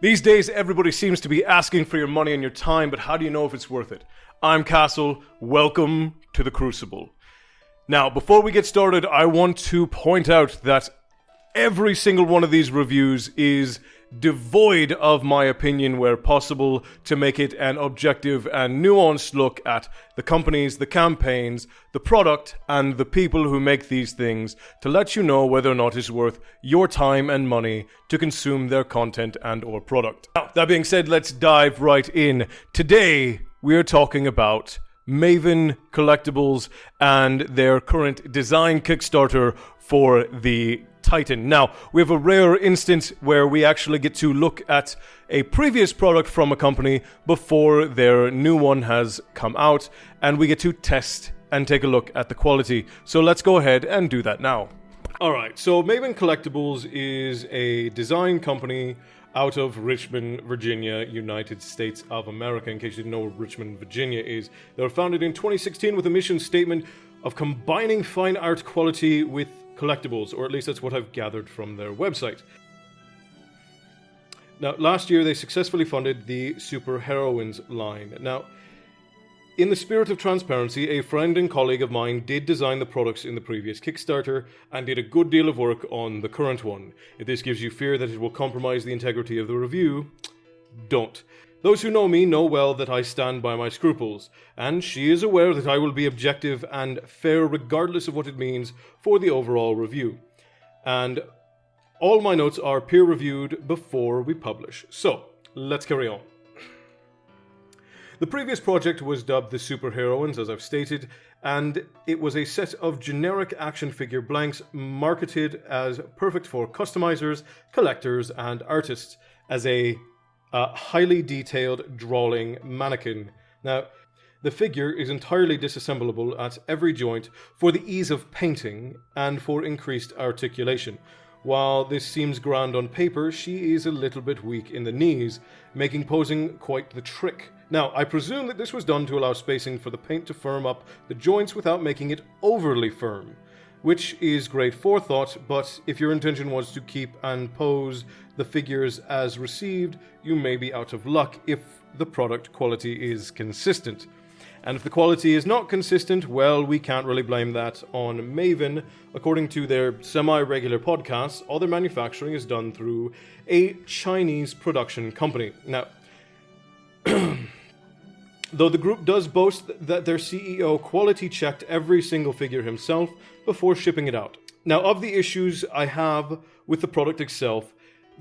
These days, everybody seems to be asking for your money and your time, but how do you know if it's worth it? I'm Castle. Welcome to the Crucible. Now, before we get started, I want to point out that every single one of these reviews is devoid of my opinion where possible to make it an objective and nuanced look at the companies, the campaigns, the product, and the people who make these things to let you know whether or not it's worth your time and money to consume their content and or product. Now, that being said, let's dive right in. Today, we're talking about Maven Collectibles and their current design Kickstarter for the Titan. Now, we have a rare instance where we actually get to look at a previous product from a company before their new one has come out, and we get to test and take a look at the quality. So let's go ahead and do that now. Alright, so Maven Collectibles is a design company out of Richmond, Virginia, United States of America. In case you didn't know where Richmond, Virginia is. They were founded in 2016 with a mission statement of combining fine art quality with collectibles, or at least that's what I've gathered from their website. Now, last year they successfully funded the Super Heroines line. Now, in the spirit of transparency, a friend and colleague of mine did design the products in the previous Kickstarter and did a good deal of work on the current one. If this gives you fear that it will compromise the integrity of the review, don't. Those who know me know well that I stand by my scruples, and she is aware that I will be objective and fair regardless of what it means for the overall review. And all my notes are peer-reviewed before we publish. So, let's carry on. The previous project was dubbed the Super Heroines, as I've stated, and it was a set of generic action figure blanks marketed as perfect for customizers, collectors, and artists as a highly detailed drawing mannequin. Now, the figure is entirely disassemblable at every joint for the ease of painting and for increased articulation. While this seems grand on paper, she is a little bit weak in the knees, making posing quite the trick. Now, I presume that this was done to allow spacing for the paint to firm up the joints without making it overly firm, which is great forethought, but if your intention was to keep and pose the figures as received, you may be out of luck if the product quality is consistent. And if the quality is not consistent, well, we can't really blame that on Maven. According to their semi-regular podcasts, all their manufacturing is done through a Chinese production company. Now, though the group does boast that their CEO quality-checked every single figure himself before shipping it out. Now, of the issues I have with the product itself,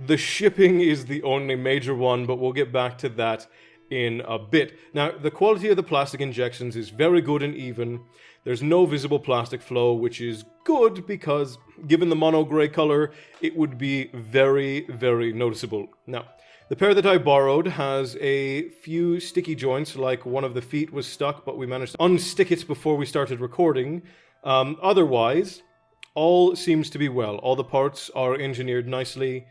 the shipping is the only major one, but we'll get back to that in a bit. Now, the quality of the plastic injections is very good and even. There's no visible plastic flow, which is good because, given the mono grey color, it would be very, very noticeable. Now, the pair that I borrowed has a few sticky joints, like one of the feet was stuck, but we managed to unstick it before we started recording. Otherwise, all seems to be well. All the parts are engineered nicely,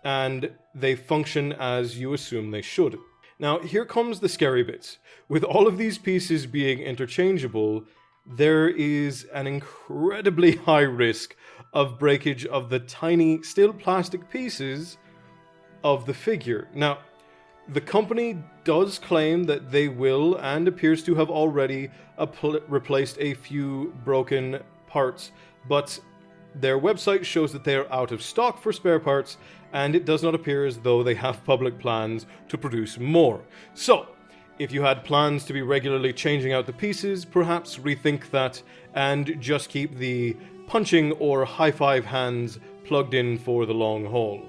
and they function as you assume they should. Now, here comes the scary bits. With all of these pieces being interchangeable, there is an incredibly high risk of breakage of the tiny, still plastic pieces of the figure. Now, the company does claim that they will, and appears to have already replaced a few broken parts, but their website shows that they are out of stock for spare parts, and it does not appear as though they have public plans to produce more. So, if you had plans to be regularly changing out the pieces, perhaps rethink that and just keep the punching or high-five hands plugged in for the long haul.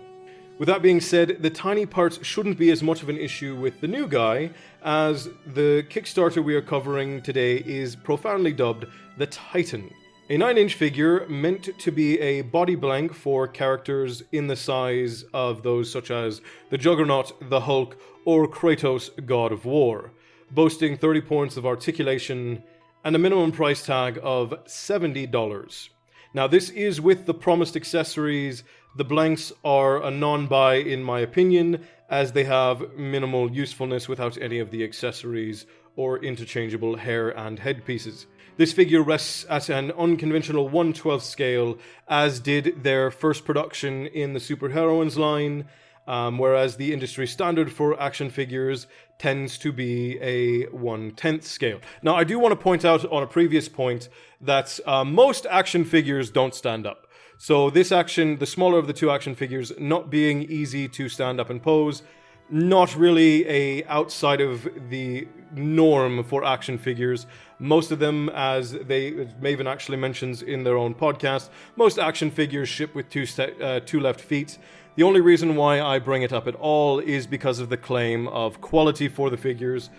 With that being said, the tiny parts shouldn't be as much of an issue with the new guy, as the Kickstarter we are covering today is profoundly dubbed the Titan. A 9-inch figure meant to be a body blank for characters in the size of those such as the Juggernaut, the Hulk, or Kratos, God of War, boasting 30 points of articulation and a minimum price tag of $70. Now, this is with the promised accessories. The blanks are a non-buy in my opinion, as they have minimal usefulness without any of the accessories or interchangeable hair and headpieces. This figure rests at an unconventional 1/12 scale, as did their first production in the Super Heroines line, whereas the industry standard for action figures tends to be a 1/10 scale. Now, I do want to point out on a previous point that most action figures don't stand up. So this action, the smaller of the two action figures, not being easy to stand up and pose, not really outside of the norm for action figures. Most of them, as Maven actually mentions in their own podcast, most action figures ship with two left feet. The only reason why I bring it up at all is because of the claim of quality for the figures,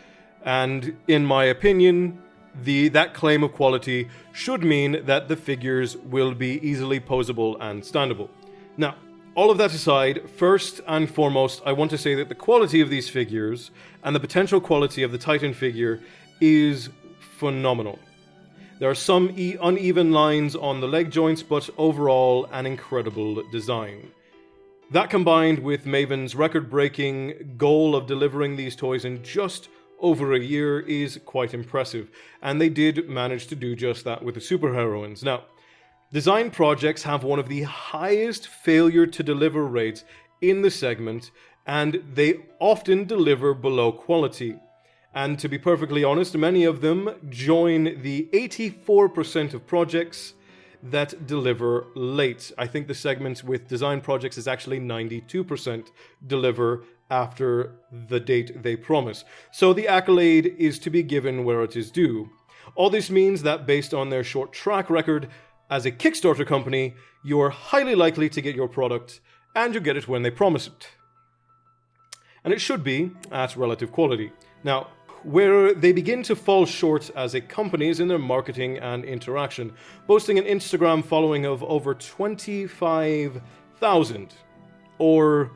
and in my opinion, that claim of quality should mean that the figures will be easily posable and standable. Now, all of that aside, first and foremost, I want to say that the quality of these figures and the potential quality of the Titan figure is phenomenal. There are some uneven lines on the leg joints, but overall an incredible design. That combined with Maven's record-breaking goal of delivering these toys in just over a year is quite impressive, and they did manage to do just that with the superheroines. Now, design projects have one of the highest failure to deliver rates in the segment, and they often deliver below quality. And to be perfectly honest, many of them join the 84% of projects that deliver late. I think the segment with design projects is actually 92% deliver after the date they promise. So the accolade is to be given where it is due. All this means that based on their short track record as a Kickstarter company, you are highly likely to get your product, and you get it when they promise it. And it should be at relative quality. Now, where they begin to fall short as a company is in their marketing and interaction, boasting an Instagram following of over 25,000, or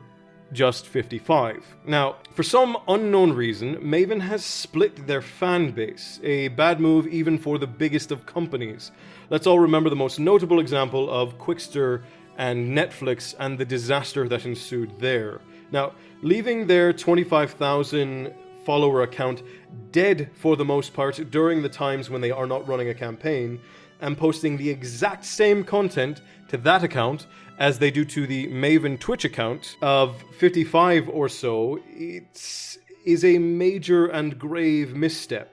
just 55. Now, for some unknown reason, Maven has split their fan base, a bad move even for the biggest of companies. Let's all remember the most notable example of Quickster and Netflix and the disaster that ensued there. Now, leaving their 25,000 follower account dead for the most part during the times when they are not running a campaign, and posting the exact same content to that account as they do to the Maven Twitch account of 55 or so, it is a major and grave misstep.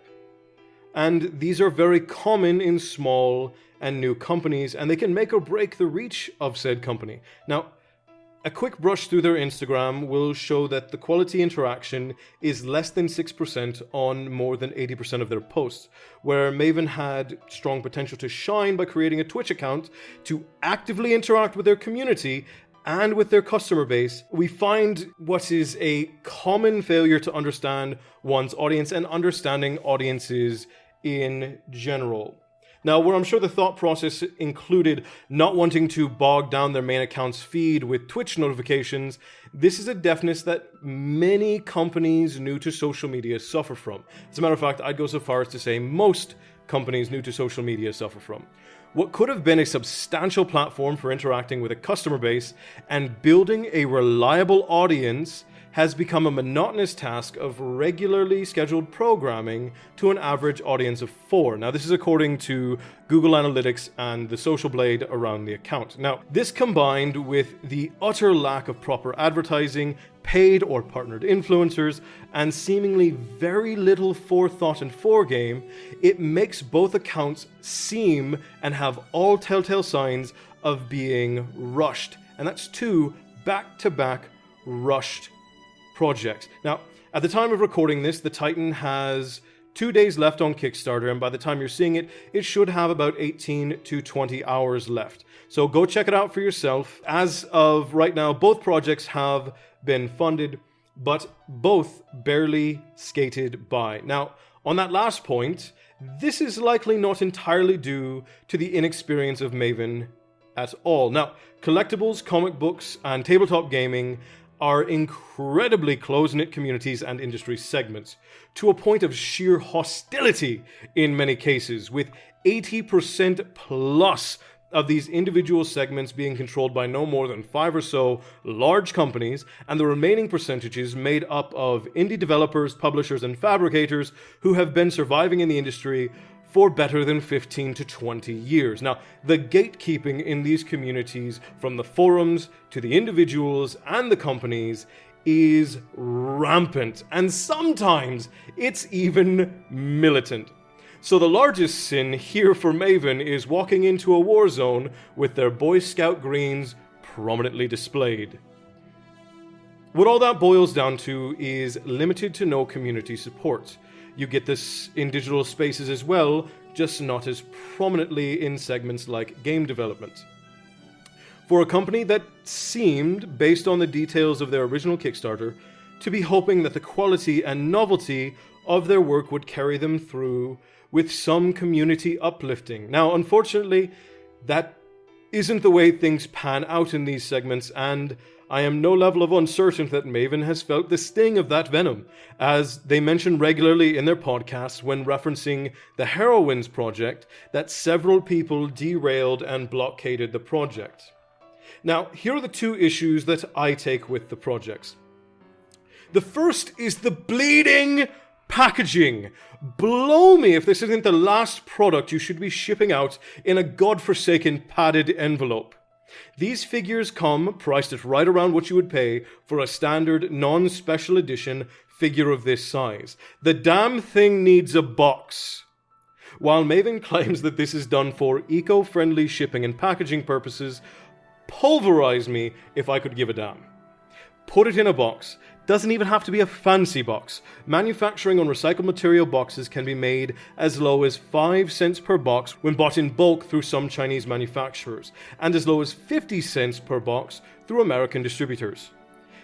And these are very common in small and new companies, and they can make or break the reach of said company. Now, a quick brush through their Instagram will show that the quality interaction is less than 6% on more than 80% of their posts, where Maven had strong potential to shine by creating a Twitch account to actively interact with their community and with their customer base. We find what is a common failure to understand one's audience and understanding audiences in general. Now, where I'm sure the thought process included not wanting to bog down their main account's feed with Twitch notifications, this is a deafness that many companies new to social media suffer from. As a matter of fact, I'd go so far as to say most companies new to social media suffer from. What could have been a substantial platform for interacting with a customer base and building a reliable audience has become a monotonous task of regularly scheduled programming to an average audience of 4. Now, this is according to Google Analytics and the social blade around the account. Now, this combined with the utter lack of proper advertising, paid or partnered influencers, and seemingly very little forethought and foregame, it makes both accounts seem and have all telltale signs of being rushed. And that's 2 back-to-back rushed projects. Now, at the time of recording this, the Titan has 2 days left on Kickstarter, and by the time you're seeing it, it should have about 18 to 20 hours left. So go check it out for yourself. As of right now, both projects have been funded, but both barely skated by. Now, on that last point, this is likely not entirely due to the inexperience of Maven at all. Now, collectibles, comic books, and tabletop gaming are incredibly close-knit communities and industry segments, to a point of sheer hostility in many cases, with 80% plus of these individual segments being controlled by no more than 5 or so large companies, and the remaining percentages made up of indie developers, publishers, and fabricators who have been surviving in the industry for better than 15 to 20 years. Now, the gatekeeping in these communities, from the forums to the individuals and the companies, is rampant, and sometimes it's even militant. So the largest sin here for Maven is walking into a war zone with their Boy Scout greens prominently displayed. What all that boils down to is limited to no community support. You get this in digital spaces as well, just not as prominently in segments like game development. For a company that seemed, based on the details of their original Kickstarter, to be hoping that the quality and novelty of their work would carry them through with some community uplifting. Now, unfortunately, that isn't the way things pan out in these segments, and I am no level of uncertain that Maven has felt the sting of that venom, as they mention regularly in their podcasts when referencing the Heroines project that several people derailed and blockaded the project. Now, here are the two issues that I take with the projects. The first is the bleeding packaging. Blow me if this isn't the last product you should be shipping out in a godforsaken padded envelope. These figures come priced at right around what you would pay for a standard non-special edition figure of this size. The damn thing needs a box. While Maven claims that this is done for eco-friendly shipping and packaging purposes, pulverize me if I could give a damn. Put it in a box. Doesn't even have to be a fancy box. Manufacturing on recycled material boxes can be made as low as 5 cents per box when bought in bulk through some Chinese manufacturers, and as low as 50 cents per box through American distributors.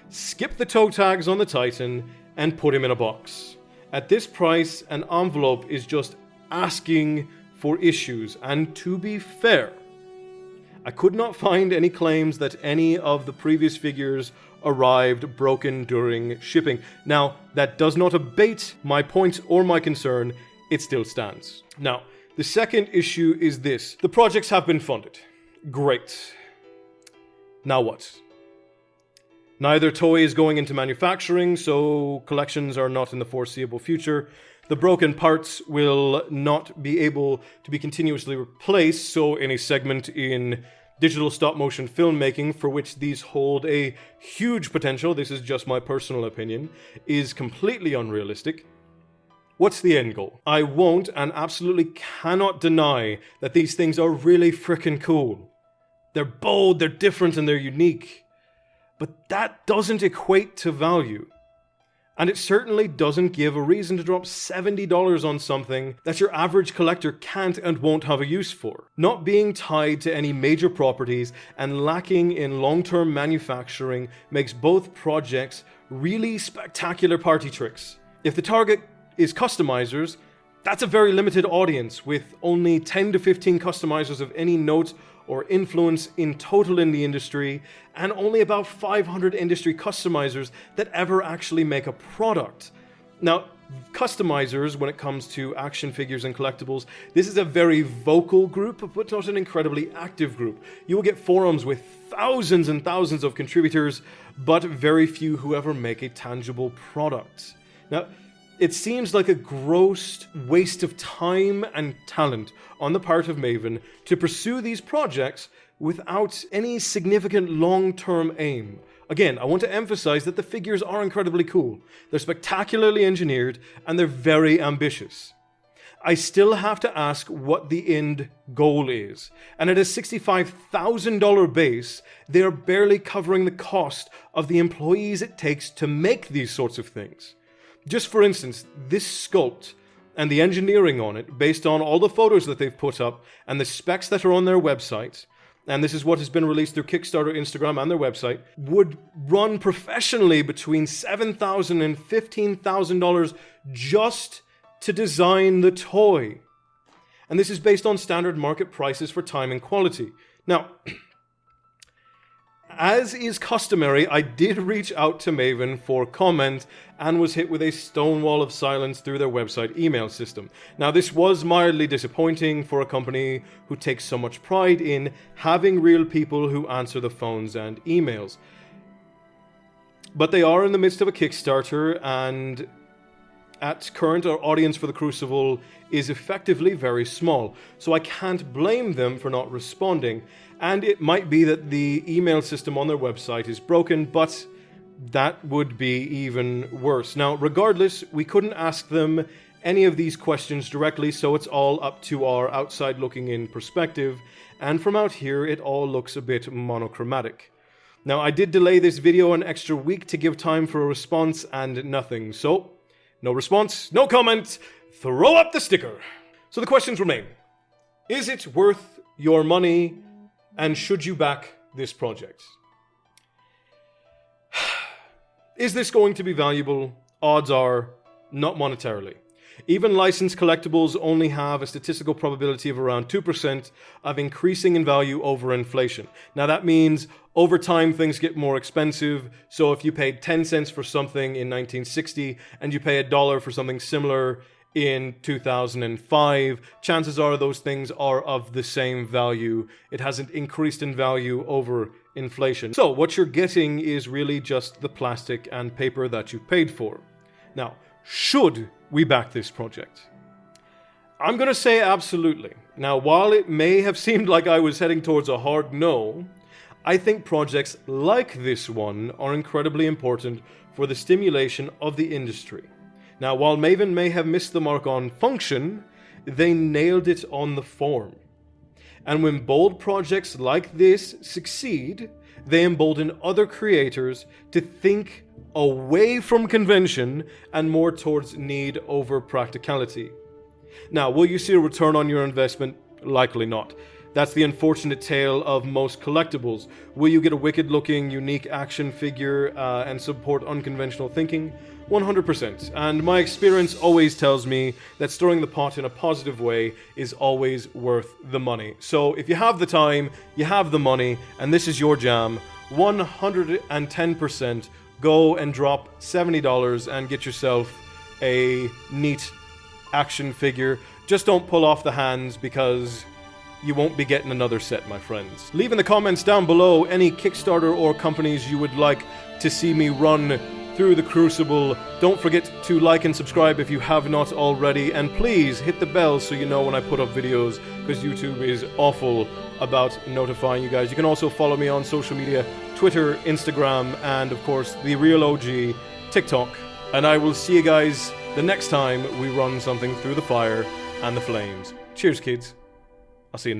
Skip the toe tags on the Titan and put him in a box. At this price, an envelope is just asking for issues, and to be fair, I could not find any claims that any of the previous figures arrived broken during shipping. Now, that does not abate my point or my concern, it still stands. Now, the second issue is this. The projects have been funded. Great. Now what? Neither toy is going into manufacturing, so collections are not in the foreseeable future. The broken parts will not be able to be continuously replaced, so any segment in digital stop-motion filmmaking, for which these hold a huge potential, this is just my personal opinion, is completely unrealistic. What's the end goal? I won't and absolutely cannot deny that these things are really frickin' cool. They're bold, they're different, and they're unique. But that doesn't equate to value. And it certainly doesn't give a reason to drop $70 on something that your average collector can't and won't have a use for. Not being tied to any major properties and lacking in long-term manufacturing makes both projects really spectacular party tricks. If the target is customizers, that's a very limited audience, with only 10 to 15 customizers of any note or influence in total in the industry, and only about 500 industry customizers that ever actually make a product. Now, customizers, when it comes to action figures and collectibles, this is a very vocal group, but not an incredibly active group. You will get forums with thousands and thousands of contributors, but very few who ever make a tangible product. Now, it seems like a gross waste of time and talent on the part of Maven to pursue these projects without any significant long-term aim. Again, I want to emphasize that the figures are incredibly cool. They're spectacularly engineered, and they're very ambitious. I still have to ask what the end goal is. And at a $65,000 base, they are barely covering the cost of the employees it takes to make these sorts of things. Just for instance, this sculpt and the engineering on it, based on all the photos that they've put up and the specs that are on their website, and this is what has been released through Kickstarter, Instagram, and their website, would run professionally between $7,000 and $15,000 just to design the toy. And this is based on standard market prices for time and quality. Now, as is customary, I did reach out to Maven for comment and was hit with a stone wall of silence through their website email system. Now, this was mildly disappointing for a company who takes so much pride in having real people who answer the phones and emails. But they are in the midst of a Kickstarter, and at current, our audience for the Crucible is effectively very small, so I can't blame them for not responding. And it might be that the email system on their website is broken, but that would be even worse. Now, regardless, we couldn't ask them any of these questions directly, so it's all up to our outside looking in perspective, and from out here it all looks a bit monochromatic. Now, I did delay this video an extra week to give time for a response, and nothing. So, no response, no comment, throw up the sticker. So the questions remain. Is it worth your money, and should you back this project? Is this going to be valuable? Odds are, not monetarily. Even licensed collectibles only have a statistical probability of around 2% of increasing in value over inflation. Now that means over time things get more expensive, so if you paid 10 cents for something in 1960 and you pay $1 for something similar in 2005, chances are those things are of the same value. It hasn't increased in value over inflation. So what you're getting is really just the plastic and paper that you paid for. Now, should we back this project? I'm going to say absolutely. Now, while it may have seemed like I was heading towards a hard no, I think projects like this one are incredibly important for the stimulation of the industry. Now, while Maven may have missed the mark on function, they nailed it on the form. And when bold projects like this succeed, they embolden other creators to think away from convention and more towards need over practicality. Now, will you see a return on your investment? Likely not. That's the unfortunate tale of most collectibles. Will you get a wicked-looking, unique action figure and support unconventional thinking? 100%. And my experience always tells me that stirring the pot in a positive way is always worth the money. So if you have the time, you have the money, and this is your jam, 110% go and drop $70 and get yourself a neat action figure. Just don't pull off the hands, because you won't be getting another set, my friends. Leave in the comments down below any Kickstarter or companies you would like to see me run through the Crucible. Don't forget to like and subscribe if you have not already, and please hit the bell so you know when I put up videos, because YouTube is awful about notifying you guys. You can also follow me on social media, Twitter, Instagram, and of course the real OG, TikTok. And I will see you guys the next time we run something through the fire and the flames. Cheers, kids. I'll see you